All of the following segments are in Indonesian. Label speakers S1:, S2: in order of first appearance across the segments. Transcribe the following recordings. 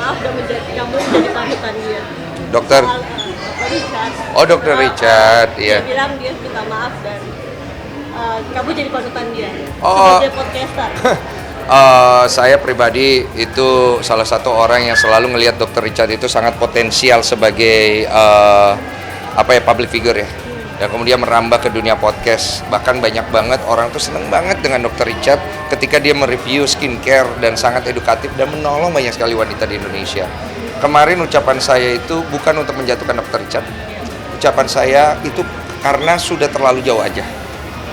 S1: maaf dan kamu menjadi panutan dia.
S2: Dokter.
S1: Dr. Richard.
S2: Oh, Dr. Richard, iya.
S1: Dia bilang dia minta maaf dan kamu jadi panutan dia.
S2: Oh.
S1: Sebagai podcaster.
S2: Saya pribadi itu salah satu orang yang selalu ngelihat Dr. Richard itu sangat potensial sebagai public figure ya. Dan kemudian merambah ke dunia podcast. Bahkan banyak banget orang tuh seneng banget dengan Dr. Richard ketika dia mereview skincare dan sangat edukatif dan menolong banyak sekali wanita di Indonesia. Kemarin ucapan saya itu bukan untuk menjatuhkan Dr. Richard. Ucapan saya itu karena sudah terlalu jauh aja.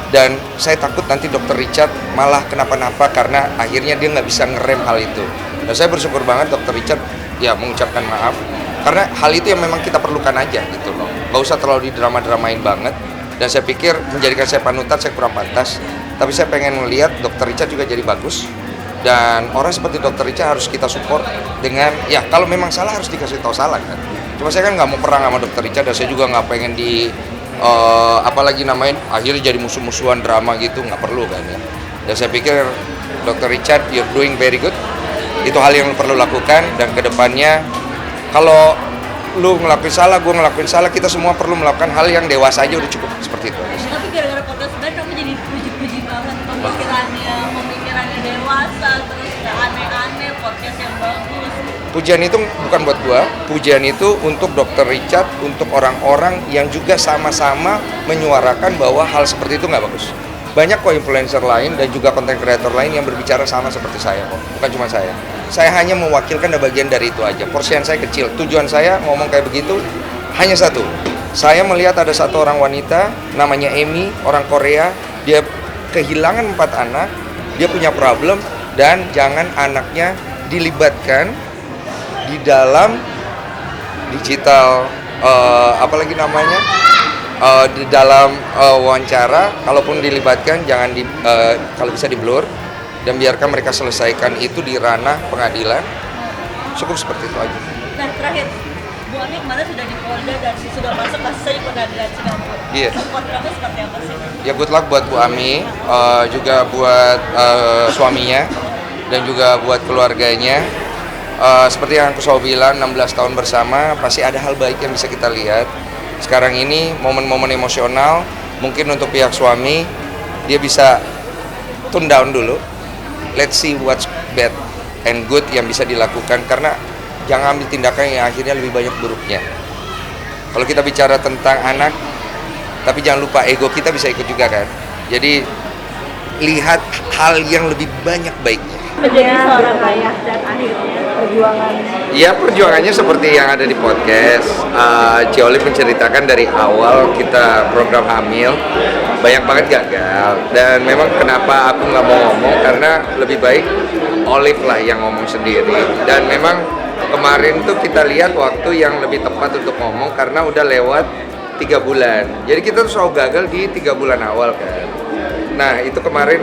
S2: Dan saya takut nanti Dr. Richard malah kenapa-napa karena akhirnya dia nggak bisa ngerem hal itu. Dan saya bersyukur banget Dr. Richard ya mengucapkan maaf karena hal itu yang memang kita perlukan aja gitu loh. Nggak usah terlalu didrama-dramain banget. Dan saya pikir menjadikan saya panutan saya kurang pantas. Tapi saya pengen melihat Dr. Richard juga jadi bagus. Dan orang seperti Dr. Richard harus kita support dengan ya kalau memang salah harus dikasih tahu salah kan. Cuma saya kan nggak mau perang sama Dr. Richard dan saya juga nggak pengen apalagi namain akhirnya jadi musuh-musuhan drama gitu, nggak perlu kan ya. Dan saya pikir Dr. Richard you're doing very good, itu hal yang perlu lakukan. Dan kedepannya kalau lu ngelakuin salah, gue ngelakuin salah, kita semua perlu melakukan hal yang dewasa aja udah cukup seperti itu.
S1: Tapi gara-gara podcast sebenarnya kamu jadi puji-puji banget pemikirannya dewasa, terus gak aneh-aneh, podcast yang bagus.
S2: Pujian itu bukan buat gua, pujian itu untuk Dr. Richard, untuk orang-orang yang juga sama-sama menyuarakan bahwa hal seperti itu nggak bagus. Banyak kok influencer lain dan juga content creator lain yang berbicara sama seperti saya kok, bukan cuma saya. Saya hanya mewakilkan bagian dari itu aja, porsian saya kecil. Tujuan saya ngomong kayak begitu hanya satu. Saya melihat ada satu orang wanita, namanya Amy, orang Korea, dia kehilangan 4 anak, dia punya problem, dan jangan anaknya dilibatkan di dalam digital di dalam wawancara. Kalaupun dilibatkan jangan kalau bisa di blur dan biarkan mereka selesaikan itu di ranah pengadilan. Cukup seperti itu aja.
S1: Nah terakhir, Bu Ami kemarin sudah di Polda dan sudah masuk kasusnya di pengadilan Singapura.
S2: Iya.
S1: Support kamu seperti apa sih?
S2: Ya good luck buat Bu Ami, juga buat suaminya dan juga buat keluarganya. Seperti yang aku selalu bilang, 16 tahun bersama pasti ada hal baik yang bisa kita lihat. Sekarang ini momen-momen emosional, mungkin untuk pihak suami dia bisa tune down dulu. Let's see what's bad and good yang bisa dilakukan, karena jangan ambil tindakan yang akhirnya lebih banyak buruknya. Kalau kita bicara tentang anak, tapi jangan lupa ego kita bisa ikut juga kan. Jadi lihat hal yang lebih banyak baiknya.
S1: Menjadi seorang ayah dan akhirnya perjuangan.
S2: Ya perjuangannya seperti yang ada di podcast. Ciolip menceritakan dari awal kita program hamil banyak banget gagal, dan memang kenapa aku nggak mau ngomong karena lebih baik Olive lah yang ngomong sendiri. Dan memang kemarin tuh kita lihat waktu yang lebih tepat untuk ngomong karena udah lewat 3 bulan. Jadi kita tuh selalu gagal di 3 bulan awal kan. Nah itu kemarin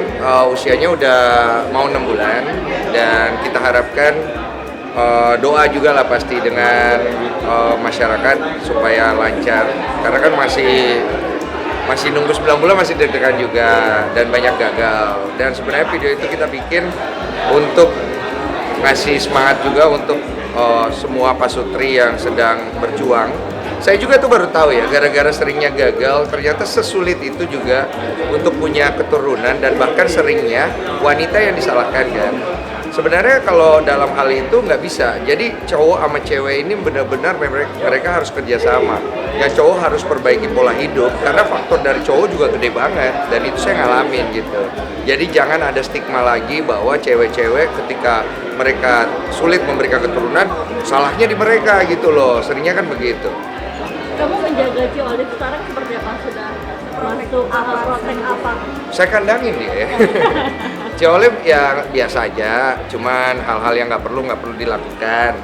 S2: usianya udah mau 6 bulan dan kita harapkan doa juga lah pasti dengan masyarakat supaya lancar, karena kan masih nunggu 9 bulan, masih deg-degan juga dan banyak gagal. Dan sebenarnya video itu kita bikin untuk ngasih semangat juga untuk semua pasutri yang sedang berjuang. Saya juga tuh baru tahu ya, gara-gara seringnya gagal, ternyata sesulit itu juga untuk punya keturunan, dan bahkan seringnya wanita yang disalahkan kan. Sebenarnya kalau dalam hal itu nggak bisa. Jadi cowok sama cewek ini benar-benar mereka harus kerjasama. Yang cowok harus perbaiki pola hidup, karena faktor dari cowok juga gede banget, dan itu saya ngalamin gitu. Jadi jangan ada stigma lagi bahwa cewek-cewek ketika mereka sulit memberikan keturunan, salahnya di mereka gitu loh. Seringnya kan begitu.
S1: Kamu menjaga Ciolip sekarang seperti apa? Sudah masuk protek apa?
S2: Saya kandangin dia ya. Ciolip ya biasa aja, cuman hal-hal yang nggak perlu dilakukan.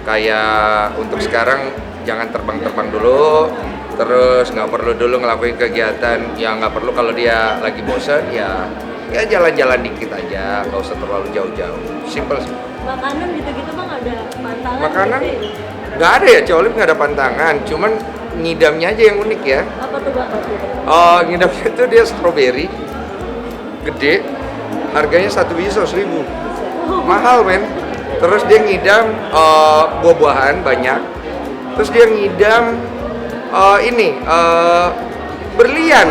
S2: Kayak untuk sekarang jangan terbang-terbang dulu, terus nggak perlu dulu ngelakuin kegiatan yang nggak perlu. Kalau dia lagi bosan ya jalan-jalan dikit aja, nggak usah terlalu jauh-jauh. Simple sih.
S1: Makanan gitu-gitu mah nggak ada pantangan?
S2: Makanan
S1: gitu?
S2: nggak ada ya, Ciolip nggak ada pantangan, cuman ngidamnya aja yang unik ya.
S1: Apa tuh Bang?
S2: Ngidamnya itu dia stroberi gede, harganya 1 biji 100.000. Mahal men. Terus dia ngidam buah-buahan banyak. Terus dia ngidam berlian.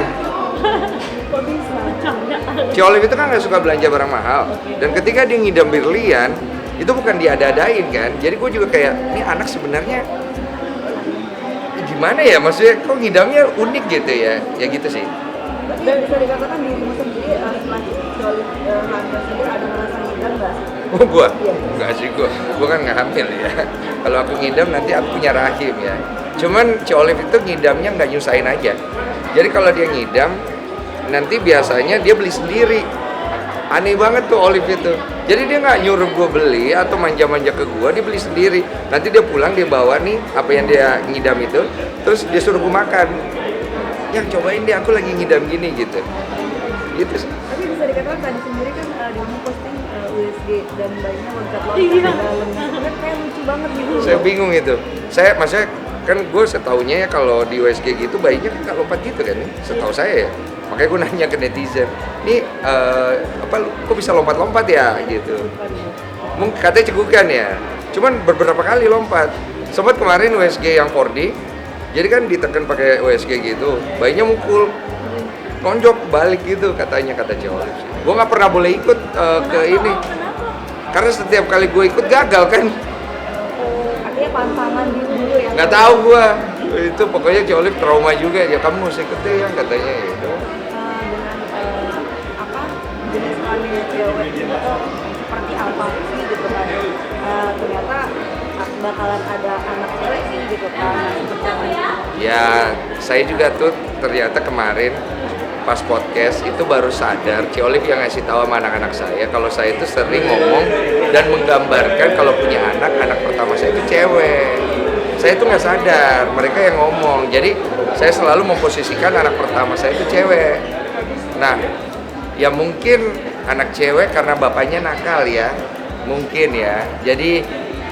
S1: Kok bisa? Bercanda.
S2: Ci Olive itu kan nggak suka belanja barang mahal. Dan ketika dia ngidam berlian, itu bukan diada-adain kan. Jadi gue juga kayak, ini anak sebenarnya gimana ya? Maksudnya kok ngidamnya unik gitu ya? Ya gitu sih.
S3: Dan bisa dikatakan dirimu sendiri setelah Ciolif hamil sendiri ada merasa ngidam nggak sih?
S2: Oh gua? Enggak sih gua kan nggak hamil ya. Kalau aku ngidam nanti aku punya rahim ya. Cuman Ci Olive itu ngidamnya nggak nyusahin aja. Jadi kalau dia ngidam, nanti biasanya dia beli sendiri. Aneh banget tuh Olive itu. Jadi dia nggak nyuruh gue beli atau manja-manja ke gue, dia beli sendiri. Nanti dia pulang dia bawa nih apa yang dia ngidam itu, terus dia suruh gue makan. Yang cobain deh, aku lagi ngidam gini gitu. Gitu sih.
S3: Tapi bisa dikatakan tadi sendiri kan dirimu posting USG dan bayinya loncat-loncat
S1: Iya.
S3: di dalamnya. Kan kayak lucu banget gitu.
S2: Saya bingung itu. Saya maksudnya kan gue setaunya ya kalau di USG gitu bayinya kan nggak lompat gitu kan, setahu saya ya. Makanya gue nanya ke netizen, ini kok bisa lompat-lompat ya gitu. Mungkin katanya cegukan ya. Cuman beberapa kali lompat. Sempat kemarin USG yang 4D, jadi kan ditekan pakai USG gitu, bayinya mukul, nonjok balik gitu katanya, kata Ci Olive sih. Gue nggak pernah boleh ikut ke ini, karena setiap kali gue ikut gagal kan.
S3: Artinya pantangan gitu dulu ya.
S2: Nggak tahu gue, itu pokoknya Ci Olive trauma juga ya, kamu harus ikut deh yang katanya gitu.
S3: Dengan jenis kelamin cewek itu seperti apa sih gitu kan. Ternyata bakalan ada anak cewek sih gitu kan.
S2: Ya, saya juga tuh ternyata kemarin pas podcast itu baru sadar, Ci Olive yang ngasih tahu sama anak-anak saya kalau saya itu sering ngomong dan menggambarkan kalau punya anak pertama saya itu cewek. Saya itu nggak sadar, mereka yang ngomong. Jadi saya selalu memposisikan anak pertama saya itu cewek. Nah, ya mungkin anak cewek karena bapaknya nakal ya, mungkin ya. Jadi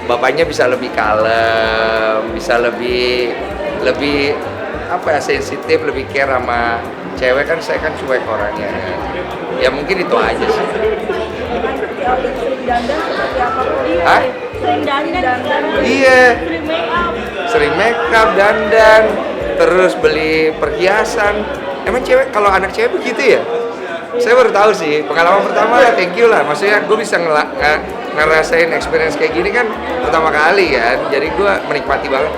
S2: bapaknya bisa lebih kalem, bisa lebih apa ya, sensitif, lebih care sama cewek. Kan saya kan cuek orangnya. Ya mungkin itu aja sih.
S3: Sering dandan seperti apa?
S2: Hah?
S1: Sering dandan.
S2: Iya.
S1: Sering make up.
S2: Sering make up, dandan, terus beli perhiasan. Emang cewek, kalau anak cewek begitu ya? Saya baru tahu sih, pengalaman pertama thank you lah. Maksudnya gue bisa ngerasain experience kayak gini kan pertama kali kan. Jadi gue menikmati banget.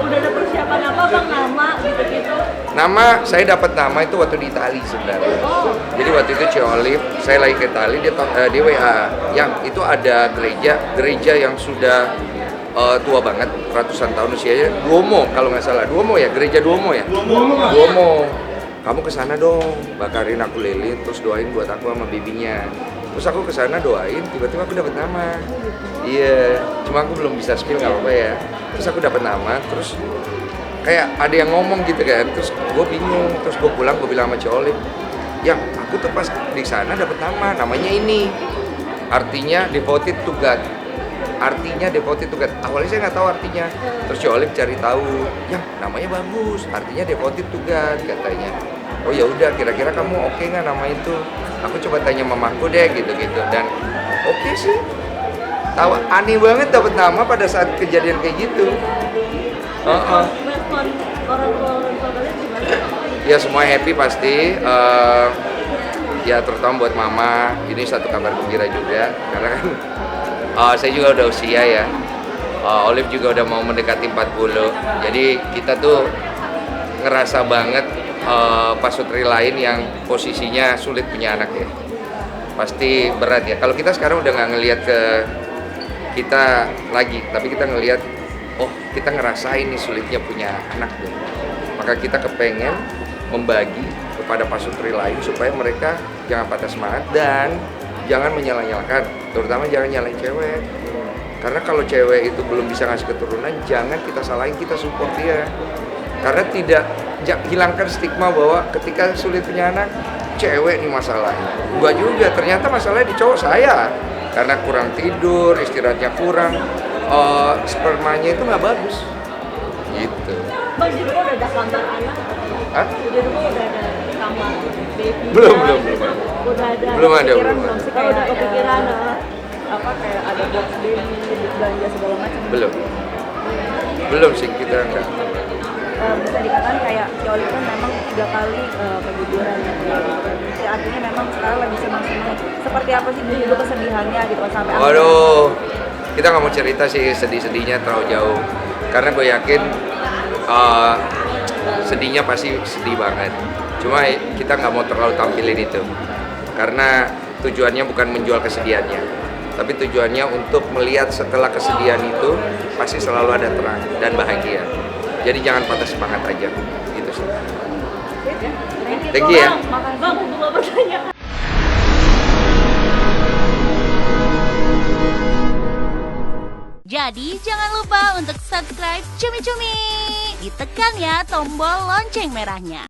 S1: Udah ada persiapan apa bang, nama gitu-gitu?
S2: Nama, saya dapat nama itu waktu di Itali sebenarnya.
S1: Oh.
S2: Jadi waktu itu Ci Olive, saya lagi ke Itali, dia WA, yang itu ada gereja yang sudah tua banget, ratusan tahun usianya, Duomo kalau nggak salah, Duomo ya, gereja Duomo ya? Duomo. Kamu kesana dong, bakarin aku lilin, terus doain buat aku sama bibinya. Terus aku kesana doain, tiba-tiba aku dapat nama. Iya, cuma aku belum bisa spill, nggak apa-apa ya. Terus aku dapat nama, terus kayak ada yang ngomong gitu kan, terus gue bingung, terus gue pulang, gue bilang sama Ci Olive, yang aku tuh pas di sana dapat namanya ini, artinya devoted to God. Artinya devoted to God. Awalnya saya nggak tahu artinya. Terus Ci Olive cari tahu, yang namanya bagus, artinya devoted to God katanya. Oh ya udah, kira-kira kamu oke nggak nama itu? Aku coba tanya mamaku deh gitu-gitu, dan oke sih. Tahu aneh banget dapat nama pada saat kejadian kayak gitu.
S1: Respon orang tua kalian gimana?
S2: Ya semua happy pasti. Ya terutama buat mama, ini satu kabar gembira juga karena kan saya juga udah usia ya. Olive juga udah mau mendekati 40. Jadi kita tuh ngerasa banget pasutri lain yang posisinya sulit punya anak ya. Pasti berat ya. Kalau kita sekarang udah nggak ngelihat ke kita lagi, tapi kita ngelihat, oh kita ngerasain nih sulitnya punya anak tuh. Maka kita kepengen membagi kepada pasutri lain supaya mereka jangan patah semangat dan jangan menyalah-nyalahkan, terutama jangan nyalain cewek. Karena kalau cewek itu belum bisa ngasih keturunan, jangan kita salahin, kita support dia. Karena hilangkan stigma bahwa ketika sulit punya anak, cewek nih masalahnya. Enggak juga, ternyata masalahnya di cowok saya. Karena kurang tidur, istirahatnya kurang, spermanya itu nggak bagus. Gitu.
S1: Bang, di rumah udah ada kamar anak?
S2: Hah?
S1: Di rumah udah ada kamar baby?
S2: Belum.
S1: Udah ada.
S2: Belum ada.
S3: Kalau udah kepikiran
S1: apa kayak ada
S3: belanja segala macam?
S2: Belum sih, kita enggak.
S3: Bisa dikatakan kayak Cioli kan memang 3 kali keguguran gitu ya. Jadi artinya memang sekarang lagi senang-senang. Seperti apa sih dulu kesedihannya gitu kan sampai
S2: Waduh, kita nggak mau cerita sih sedih-sedihnya terlalu jauh. Karena gue yakin sedihnya pasti sedih banget. Cuma kita nggak mau terlalu tampilin itu. Karena tujuannya bukan menjual kesedihannya. Tapi tujuannya untuk melihat setelah kesedihan itu pasti selalu ada terang dan bahagia. Jadi jangan patah semangat aja. Gitu sih. Thank you ya.
S1: Bang, untuk pertanyaan. Jadi jangan lupa untuk subscribe Cumi Cumi. Ditekan ya tombol lonceng merahnya.